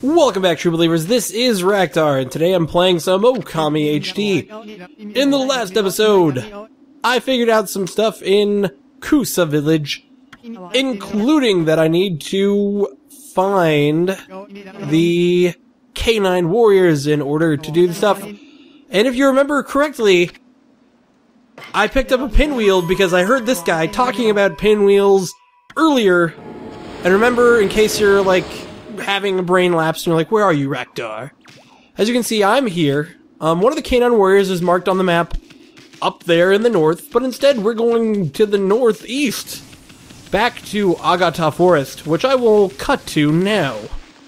Welcome back, true believers. This is Raktar, and today I'm playing some Okami HD. In the last episode, I figured out some stuff in Kusa village, including that I need to find the K9 warriors in order to do the stuff. And if you remember correctly, I picked up a pinwheel because I heard this guy talking about pinwheels earlier. And remember, in case you're like having a brain lapse and you're like, where are you, Raktar? As you can see, I'm here. One of the K9 warriors is marked on the map up there in the north, but instead we're going to the northeast, back to Agata Forest, which I will cut to now.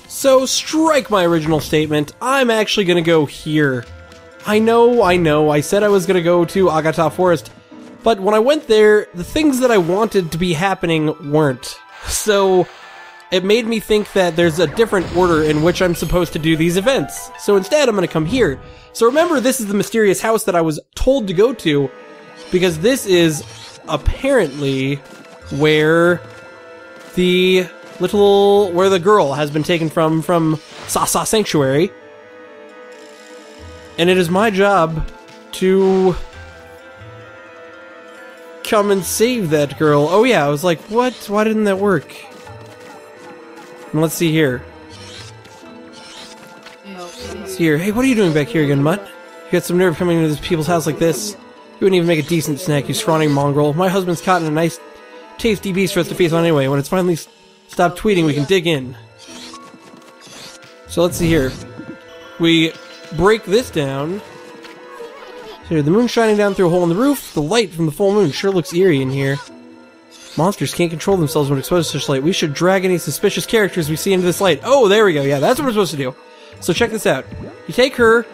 So, strike my original statement, I'm actually gonna go here. I know, I said I was gonna go to Agata Forest, but when I went there, the things that I wanted to be happening weren't. So, it made me think that there's a different order in which I'm supposed to do these events. So instead, I'm gonna come here. So remember, this is the mysterious house that I was told to go to, because this is apparently where the girl has been taken from Sasa Sanctuary. And it is my job to come and save that girl. Oh yeah, I was like, what? Why didn't that work? And let's see here. Hey, what are you doing back here again, mutt? You got some nerve coming into this people's house like this? You wouldn't even make a decent snack, you scrawny mongrel. My husband's caught in a nice, tasty beast for us to feast on anyway. When it's finally stopped tweeting, we can dig in. So let's see here. We break this down. So the moon's shining down through a hole in the roof. The light from the full moon sure looks eerie in here. Monsters can't control themselves when exposed to such light. We should drag any suspicious characters we see into this light. Oh, there we go. Yeah, that's what we're supposed to do. So check this out. You take her,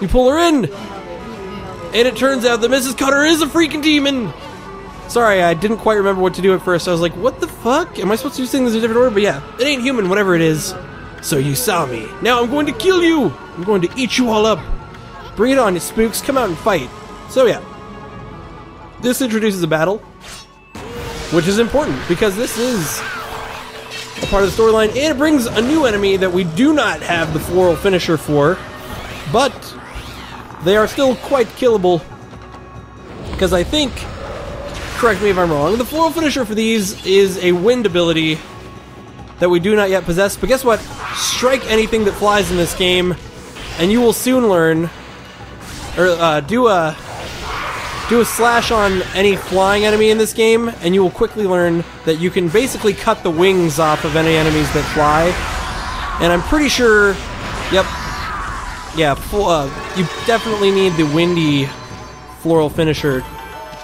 you pull her in, and it turns out that Mrs. Cutter is a freaking demon! Sorry, I didn't quite remember what to do at first. I was like, what the fuck? Am I supposed to do things in a different order? But yeah, it ain't human, whatever it is. So you saw me. Now I'm going to kill you! I'm going to eat you all up. Bring it on, you spooks. Come out and fight. So yeah. This introduces a battle, which is important, because this is a part of the storyline, and it brings a new enemy that we do not have the floral finisher for, but they are still quite killable, because I think, correct me if I'm wrong, the floral finisher for these is a wind ability that we do not yet possess, but guess what? Strike anything that flies in this game, and you will soon learn, or do a slash on any flying enemy in this game, and you will quickly learn that you can basically cut the wings off of any enemies that fly. And I'm pretty sure, yep, yeah, you definitely need the windy floral finisher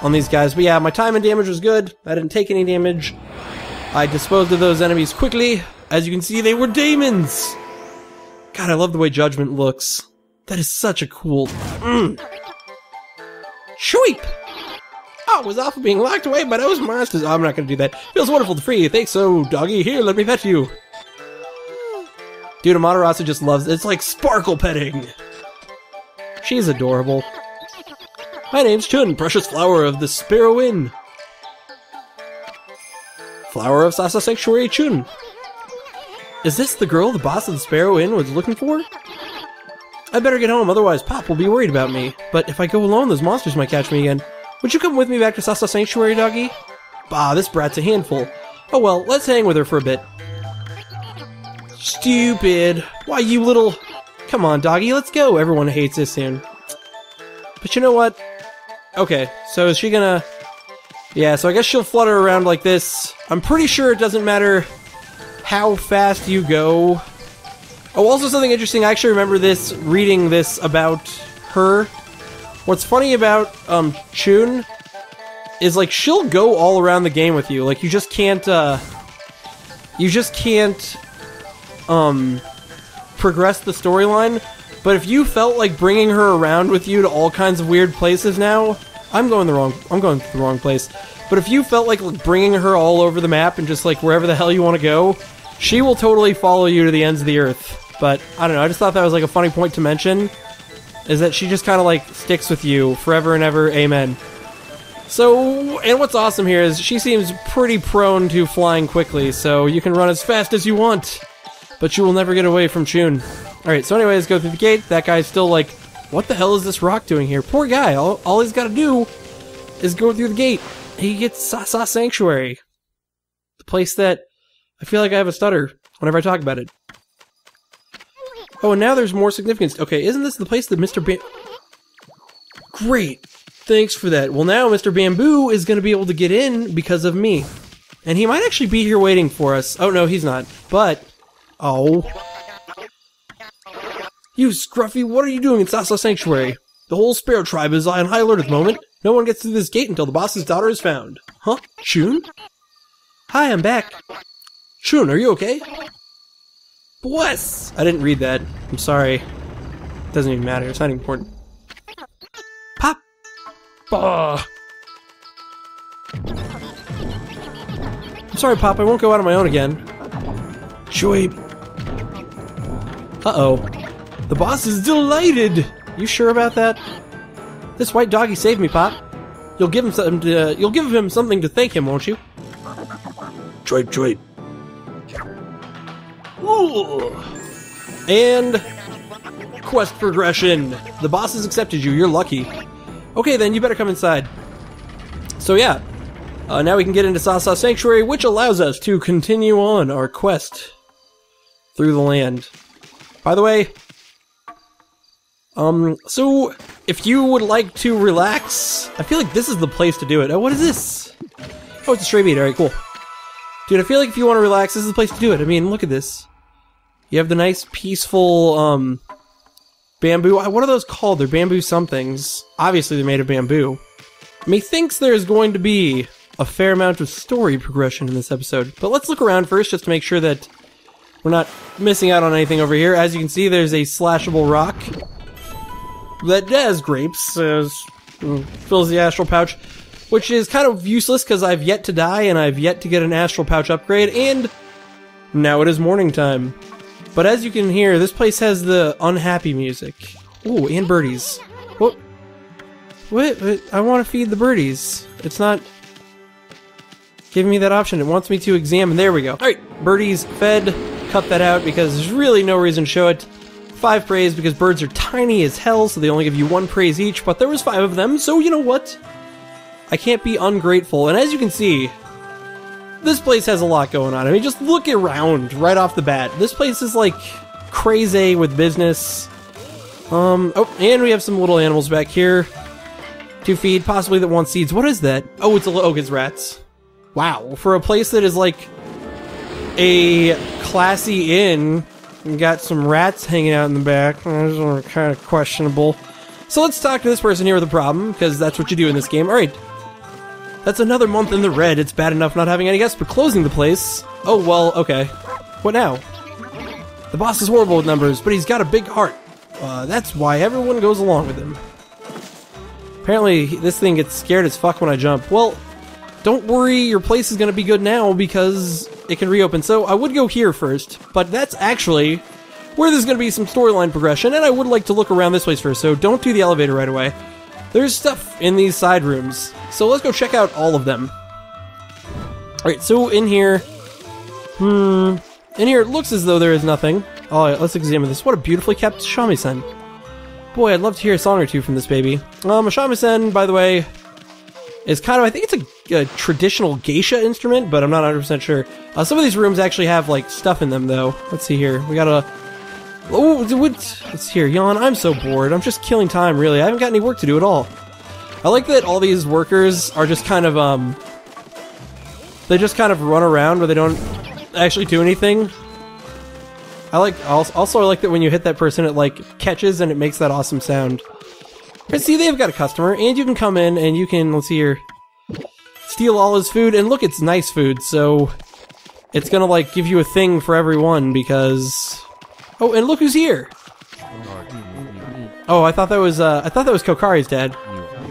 on these guys. But yeah, my time and damage was good. I didn't take any damage. I disposed of those enemies quickly. As you can see, they were demons! God, I love the way Judgment looks. That is such a cool... Shweep! Oh, I was off of being locked away by those monsters. Oh, I'm not gonna do that. Feels wonderful to free you. Thanks, so doggy. Here, let me pet you. Dude, Amaterasu just loves it. It's like sparkle petting. She's adorable. My name's Chun, precious flower of the Sparrow Inn. Flower of Sasa Sanctuary Chun. Is this the girl the boss of the Sparrow Inn was looking for? I better get home, otherwise Pop will be worried about me. But if I go alone, those monsters might catch me again. Would you come with me back to Sasa Sanctuary, doggy? Bah, this brat's a handful. Oh well, let's hang with her for a bit. Stupid. Why, you little... Come on, doggy, let's go. Everyone hates this soon. But you know what? Okay, so is she gonna... Yeah, so I guess she'll flutter around like this. I'm pretty sure it doesn't matter how fast you go. Oh, also something interesting, I actually remember this, reading this about her. What's funny about, Chun is, like, she'll go all around the game with you. Like, you just can't, progress the storyline. But if you felt like bringing her around with you to all kinds of weird places now, I'm going to the wrong place. But if you felt like bringing her all over the map and just, like, wherever the hell you want to go, she will totally follow you to the ends of the earth. But, I don't know, I just thought that was like a funny point to mention, is that she just kind of like sticks with you forever and ever, amen. So, and what's awesome here is she seems pretty prone to flying quickly, so you can run as fast as you want. but you will never get away from Chun. Alright, so anyways, go through the gate. That guy's still like, what the hell is this rock doing here? Poor guy, all he's gotta do is go through the gate. He gets Sasa Sanctuary. The place that I feel like I have a stutter whenever I talk about it. Oh, and now there's more significance. Okay, isn't this the place that Mr. Great! Thanks for that. Well, now Mr. Bamboo is going to be able to get in because of me. And he might actually be here waiting for us. Oh, no, he's not. But... Oh. You, Scruffy, what are you doing in Sasa Sanctuary? The whole Sparrow tribe is on high alert at the moment. No one gets through this gate until the boss's daughter is found. Huh? Chun? Hi, I'm back. Chun, are you okay? Bless! I didn't read that. I'm sorry. Doesn't even matter. It's not important. Pop! I'm sorry, Pop. I won't go out on my own again. Joy. Uh-oh. The boss is delighted! You sure about that? This white doggy saved me, Pop. You'll give him something to, you'll give him something to thank him, won't you? Joy, joy. Ooh. And quest progression. The boss has accepted you. You're lucky. Okay, then you better come inside. So yeah, now we can get into Sasa Sanctuary, which allows us to continue on our quest through the land. By the way, so if you would like to relax, I feel like this is the place to do it. Oh, what is this? Oh, it's a stray bead. All right, cool. Dude, I feel like if you want to relax, this is the place to do it. I mean, look at this. You have the nice, peaceful, bamboo. What are those called? They're bamboo somethings. Obviously, they're made of bamboo. Methinks there's going to be a fair amount of story progression in this episode. But let's look around first, just to make sure that we're not missing out on anything over here. As you can see, there's a slashable rock that has grapes. Fills the astral pouch, which is kind of useless because I've yet to die and I've yet to get an astral pouch upgrade, and now it is morning time. But as you can hear, this place has the unhappy music. Ooh, and birdies. What? What? I want to feed the birdies. It's not giving me that option. It wants me to examine. There we go. Alright, birdies fed. Cut that out because there's really no reason to show it. 5 praise because birds are tiny as hell, so they only give you 1 praise each, but there was 5 of them, so you know what? I can't be ungrateful. And as you can see, this place has a lot going on. I mean, just look around right off the bat. This place is like crazy with business. Oh, and we have some little animals back here to feed, possibly that want seeds. What is that? Oh, it's rats. Wow, for a place that is like a classy inn, and got some rats hanging out in the back. Those are kind of questionable. So let's talk to this person here with a problem, because that's what you do in this game. Alright. That's another month in the red. It's bad enough not having any guests, but closing the place. Oh, well, okay. What now? The boss is horrible with numbers, but he's got a big heart. That's why everyone goes along with him. Apparently, this thing gets scared as fuck when I jump. Well, don't worry, your place is going to be good now, because it can reopen. So I would go here first, but that's actually where there's going to be some storyline progression, and I would like to look around this place first, so don't do the elevator right away. There's stuff in these side rooms, so let's go check out all of them. Alright, so in here... in here it looks as though there is nothing. Alright, let's examine this. What a beautifully kept shamisen. Boy, I'd love to hear a song or two from this baby. A shamisen, by the way, is kind of... I think it's a traditional geisha instrument, but I'm not 100% sure. Some of these rooms actually have, like, stuff in them, though. Let's see here. We got a... Oh, let's hear. Yawn, I'm so bored. I'm just killing time, really. I haven't got any work to do at all. I like that all these workers are just kind of, they just kind of run around where they don't actually do anything. Also I like that when you hit that person, it, like, catches and it makes that awesome sound. And see, they've got a customer, and you can come in and you can, let's see here, steal all his food, and look, it's nice food, so it's gonna, like, give you a thing for everyone, because... Oh, and look who's here! Oh, I thought that was Kokari's dad.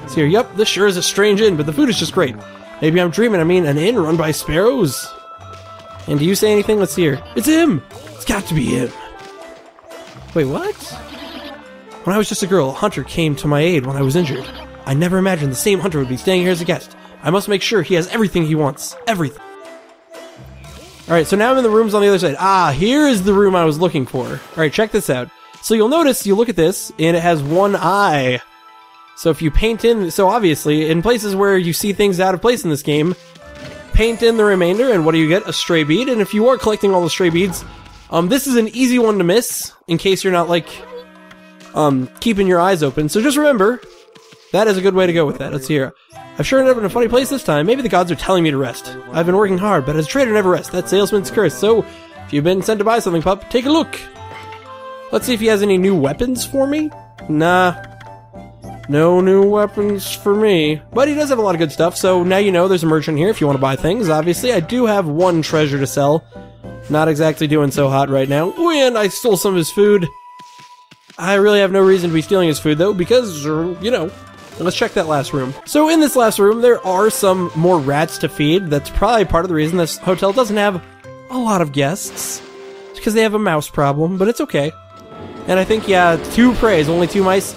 So here, yep, this sure is a strange inn, but the food is just great. Maybe I'm dreaming. I mean, an inn run by sparrows? And do you say anything? Let's see here. It's him! It's got to be him! Wait, what? When I was just a girl, a hunter came to my aid when I was injured. I never imagined the same hunter would be staying here as a guest. I must make sure he has everything he wants. Everything. Alright, so now I'm in the rooms on the other side. Ah, here is the room I was looking for. Alright, check this out. So you'll notice, you look at this, and it has one eye. So if you paint in, so obviously, in places where you see things out of place in this game, paint in the remainder, and what do you get? A stray bead. And if you are collecting all the stray beads, this is an easy one to miss, in case you're not, like, keeping your eyes open. So just remember, that is a good way to go with that. Let's see here. I've sure ended up in a funny place this time. Maybe the gods are telling me to rest. I've been working hard, but as a trader never rests. That salesman's curse. So, if you've been sent to buy something, pup, take a look. Let's see if he has any new weapons for me. Nah. No new weapons for me. But he does have a lot of good stuff, so now you know there's a merchant here if you want to buy things. Obviously, I do have one treasure to sell. Not exactly doing so hot right now. Oh, and I stole some of his food. I really have no reason to be stealing his food, though, because, you know... Let's check that last room. So in this last room, there are some more rats to feed. That's probably part of the reason this hotel doesn't have a lot of guests. It's because they have a mouse problem, but it's okay. And I think, yeah, 2 preys, only 2 mice.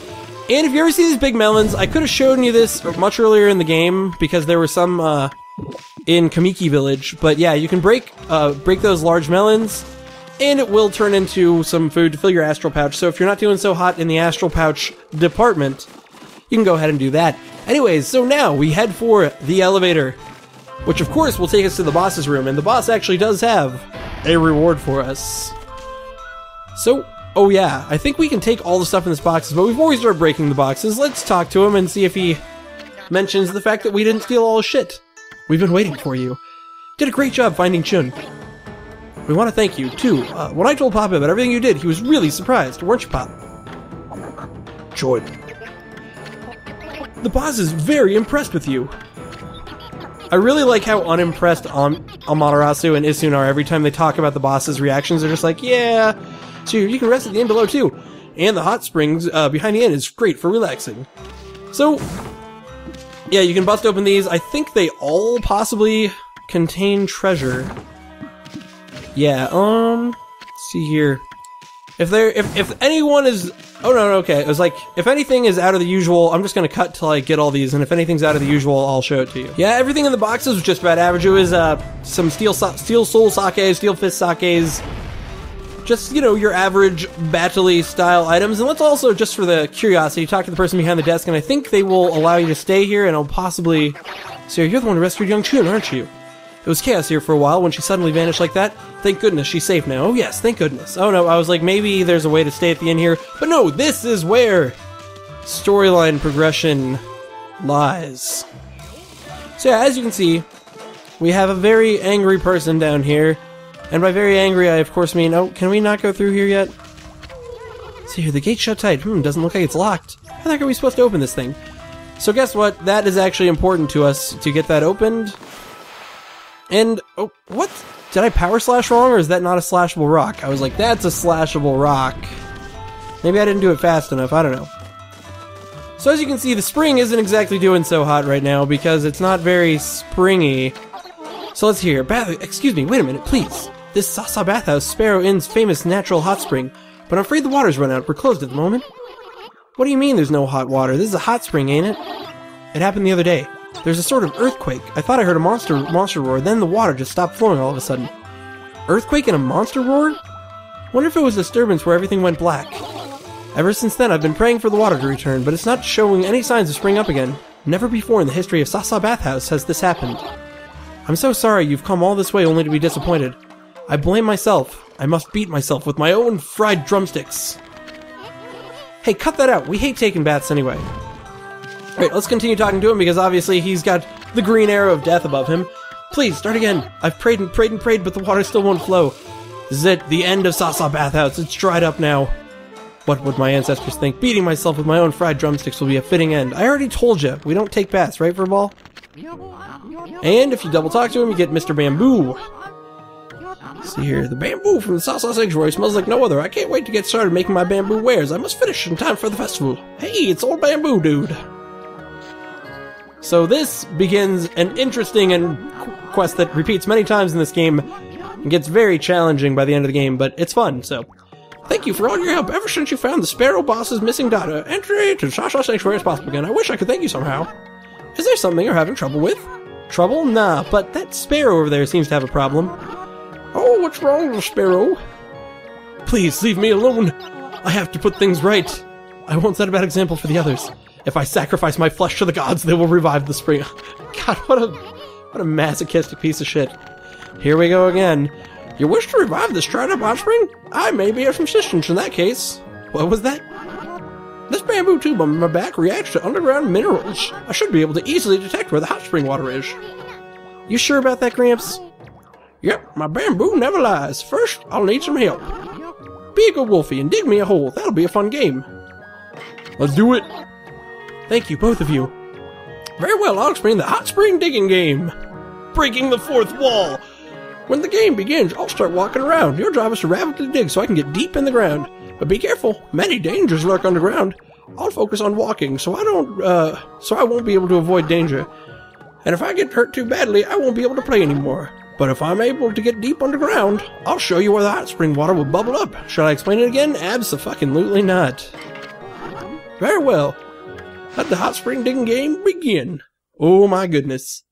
And if you ever see these big melons, I could have shown you this much earlier in the game, because there were some in Kamiki Village. But yeah, you can break those large melons, and it will turn into some food to fill your astral pouch. So if you're not doing so hot in the astral pouch department, you can go ahead and do that. Anyways, so now we head for the elevator, which of course will take us to the boss's room, and the boss actually does have a reward for us. So, oh yeah, I think we can take all the stuff in this boxes, but before we start breaking the boxes, let's talk to him and see if he mentions the fact that we didn't steal all his shit. We've been waiting for you. Did a great job finding Chun. We want to thank you, too. When I told Papa about everything you did, he was really surprised, weren't you, Pop? Chun. The boss is very impressed with you. I really like how unimpressed Amaterasu and Isun are every time they talk about the boss's reactions. They're just like, yeah, so you can rest at the inn below too. And the hot springs behind the inn is great for relaxing. So, yeah, you can bust open these. I think they all possibly contain treasure. Yeah, let's see here. If anyone is... Oh, no, okay. It was like, if anything is out of the usual, I'm just gonna cut till I get all these, and if anything's out of the usual, I'll show it to you. Yeah, everything in the boxes was just about average. It was, some steel soul sakes, steel fist sakes, just, you know, your average battle-y style items. And let's also, just for the curiosity, talk to the person behind the desk, and I think they will allow you to stay here, and I'll possibly... So you're the one who rescued young Chun, aren't you? It was chaos here for a while when she suddenly vanished like that. Thank goodness she's safe now. Oh yes, thank goodness. Oh no, I was like, maybe there's a way to stay at the inn here. But no, this is where storyline progression lies. So yeah, as you can see, we have a very angry person down here. And by very angry, I of course mean, oh, can we not go through here yet? See here, the gate's shut tight. Doesn't look like it's locked. How the heck are we supposed to open this thing? So guess what? That is actually important to us to get that opened. And, oh, what? Did I power slash wrong, or is that not a slashable rock? I was like, that's a slashable rock. Maybe I didn't do it fast enough, I don't know. So as you can see, the spring isn't exactly doing so hot right now, because it's not very springy. So let's hear, excuse me, wait a minute, please. This Sasa bathhouse, Sparrow Inn's famous natural hot spring, but I'm afraid the water's run out, we're closed at the moment. What do you mean there's no hot water? This is a hot spring, ain't it? It happened the other day. There's a sort of earthquake. I thought I heard a monster roar, then the water just stopped flowing all of a sudden. Earthquake and a monster roar? Wonder if it was a disturbance where everything went black. Ever since then, I've been praying for the water to return, but it's not showing any signs of spring up again. Never before in the history of Sasa Bathhouse has this happened. I'm so sorry you've come all this way only to be disappointed. I blame myself. I must beat myself with my own fried drumsticks. Hey, cut that out. We hate taking baths anyway. Alright, let's continue talking to him, because obviously he's got the green arrow of death above him. Please, start again. I've prayed and prayed and prayed, but the water still won't flow. This is it, the end of Sasa Bathhouse. It's dried up now. What would my ancestors think? Beating myself with my own fried drumsticks will be a fitting end. I already told you, we don't take baths, right, Furball? And if you double talk to him, you get Mr. Bamboo. Let's see here, the bamboo from the Sasa Sanctuary smells like no other. I can't wait to get started making my bamboo wares. I must finish in time for the festival. Hey, it's old Bamboo Dude. So this begins an interesting quest that repeats many times in this game and gets very challenging by the end of the game, but it's fun, so. Thank you for all your help ever since you found the Sparrow Boss's missing data. Entry to Sasa Sanctuary as possible again. I wish I could thank you somehow. Is there something you're having trouble with? Trouble? Nah, but that Sparrow over there seems to have a problem. what's wrong, little sparrow? Please, leave me alone. I have to put things right. I won't set a bad example for the others. If I sacrifice my flesh to the gods, they will revive the spring. God, what a masochistic piece of shit. Here we go again. You wish to revive this dried up hot spring? I may be of some assistance in that case. What was that? This bamboo tube on my back reacts to underground minerals. I should be able to easily detect where the hot spring water is. You sure about that, Gramps? Yep, my bamboo never lies. First, I'll need some help. Be a good wolfie and dig me a hole. That'll be a fun game. Let's do it. Thank you, both of you. Very well, I'll explain the hot spring digging game. Breaking the fourth wall. When the game begins, I'll start walking around. Your job is to rapidly dig so I can get deep in the ground. But be careful, many dangers lurk underground. I'll focus on walking so I won't be able to avoid danger. And if I get hurt too badly, I won't be able to play anymore. But if I'm able to get deep underground, I'll show you where the hot spring water will bubble up. Shall I explain it again? Abso-fucking-lutely not. Very well. Let the hot spring digging game begin. Oh my goodness.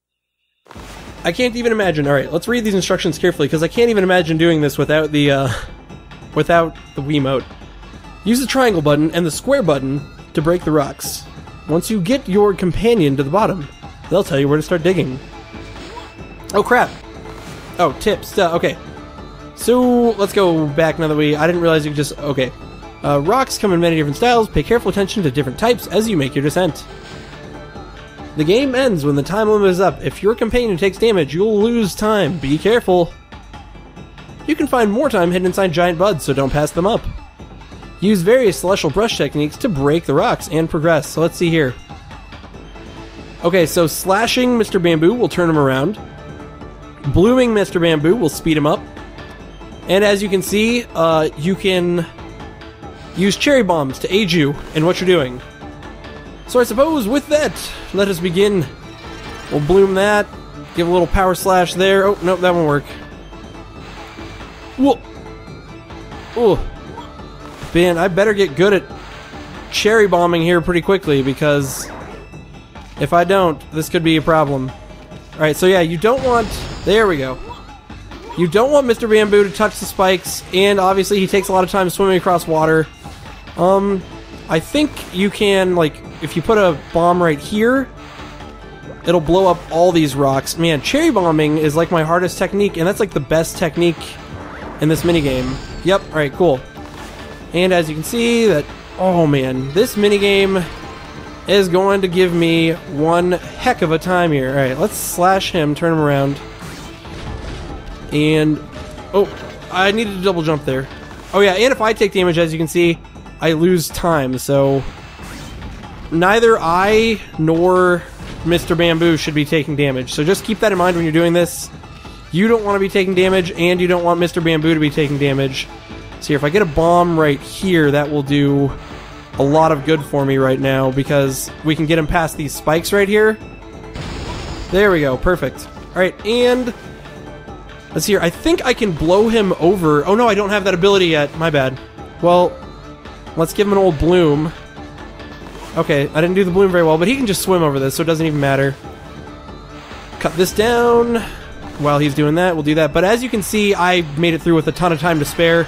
I can't even imagine. Alright, let's read these instructions carefully, because I can't even imagine doing this without the Wiimote. Use the triangle button and the square button to break the rocks. Once you get your companion to the bottom, they'll tell you where to start digging. Oh crap. Oh, tips. Okay. So, let's go back now that I didn't realize you could just... Okay. Rocks come in many different styles. Pay careful attention to different types as you make your descent. The game ends when the time limit is up. If your companion takes damage, you'll lose time. Be careful. You can find more time hidden inside giant buds, so don't pass them up. Use various celestial brush techniques to break the rocks and progress. So let's see here. Okay, so slashing Mr. Bamboo will turn him around. Blooming Mr. Bamboo will speed him up. And as you can see, you can use cherry bombs to aid you in what you're doing. So I suppose with that, let us begin. We'll bloom that. Give a little power slash there. Oh, nope, that won't work. Whoa. Oh. Man, I better get good at cherry bombing here pretty quickly, because if I don't, this could be a problem. Alright, so yeah, you don't want... There we go. You don't want Mr. Bamboo to touch the spikes, and obviously he takes a lot of time swimming across water. I think you can, like, if you put a bomb right here, it'll blow up all these rocks. Man, cherry bombing is like my hardest technique, and that's like the best technique in this minigame. Yep, alright, cool. And as you can see, that... Oh man, this minigame is going to give me one heck of a time here. Alright, let's slash him, turn him around. And... Oh, I needed to double jump there. Oh yeah, and if I take damage, as you can see, I lose time, so... Neither I nor Mr. Bamboo should be taking damage. So just keep that in mind when you're doing this. You don't want to be taking damage, and you don't want Mr. Bamboo to be taking damage. So here, if I get a bomb right here, that will do a lot of good for me right now, because we can get him past these spikes right here. There we go, perfect. Alright, and... Let's see here, I think I can blow him over... Oh no, I don't have that ability yet, my bad. Well, let's give him an old bloom. Okay, I didn't do the bloom very well, but he can just swim over this, so it doesn't even matter. Cut this down. While he's doing that, we'll do that. But as you can see, I made it through with a ton of time to spare.